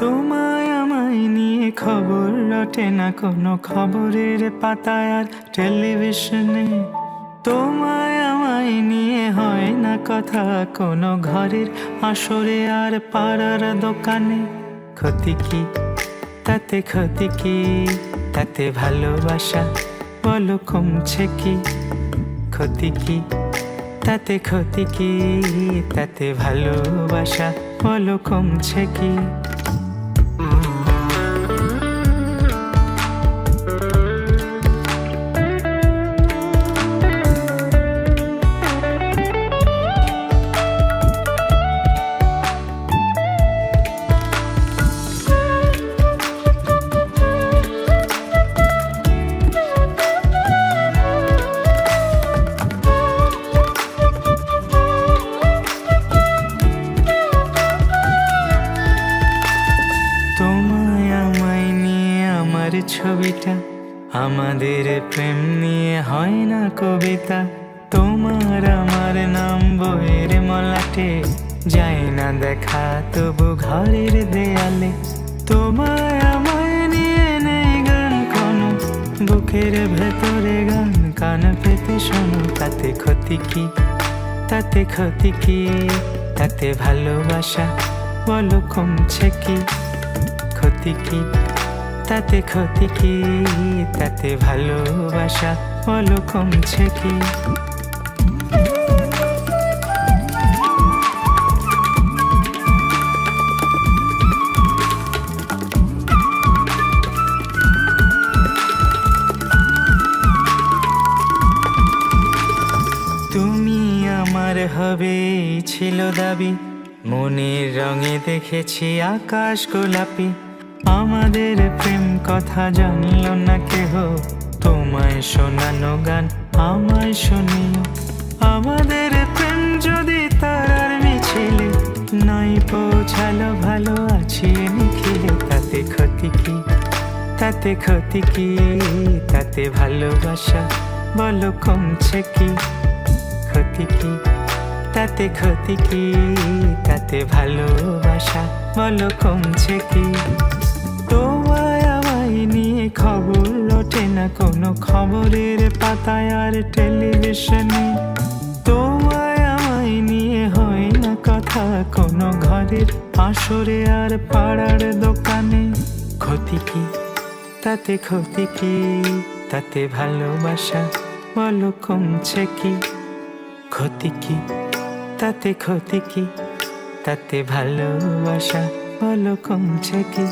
তোমায় আমায় নিয়ে খবর রটে না কোনো খবরের পাতায় আর টেলিভিশনে। তোমায় আমায় নিয়ে হয় না কথা কোনো ঘরের আসরে আর পাড়ার দোকানে। ক্ষতি কি তাতে, ক্ষতি কি তাতে, ভালোবাসা বলো কমছে কি? ক্ষতি কি তাতে, ক্ষতি কি তাতে, ভালোবাসা বলো কমছে কি? তোমায় আমায় নিয়ে আমার ছবিটা, আমাদের প্রেম নিয়ে হয় না কবিতা। তোমার আমার নাম বইয়ের মলাটে, যায় না দেখা তবু ঘরের দেয়ালে। তোমায় আমায় নিয়ে নেই গান কোনো, বুকের ভেতরে গান কান পেতে শোনো। তাতে ক্ষতি কি তাতে, ক্ষতি কি তাতে, ভালোবাসা বলো কমছে কি? ক্ষতি কি তাতে, ক্ষতি কি তাতে, ভালোবাসা বলো কমছে কি? তুমি আমার হবে এই ছিল দাবি, মনের রঙে দেখেছি আকাশ গোলাপি। আমাদের প্রেম কথা জানলো না কেহ, তোমায় শোনানো গান আমায় শুনিও। আমাদের প্রেম যদি তারার মিছিলে নাই পৌঁছালো, ভালো আছি নিখিলে। তাতে ক্ষতি কি তাতে, ক্ষতি কি তাতে, ভালোবাসা বলো কমছে কি? ক্ষতি কি তাতে, ক্ষতি কি তাতে, ভালোবাসা বলো কমছে কি? তোমায় আমায় নিয়ে খবর ওঠে না কোনো খবরের পাতায় আর টেলিভিশনে। তোমায় আমায় নিয়ে হয় না কথা কোনো ঘরের আসরে আর পাড়ার দোকানে। ক্ষতি কি তাতে, ক্ষতি কি তাতে, ভালোবাসা বলো কমছে কি? ক্ষতি কি তাতে, ক্ষতি কি তাতে, ভালোবাসা বলো কমছে কি?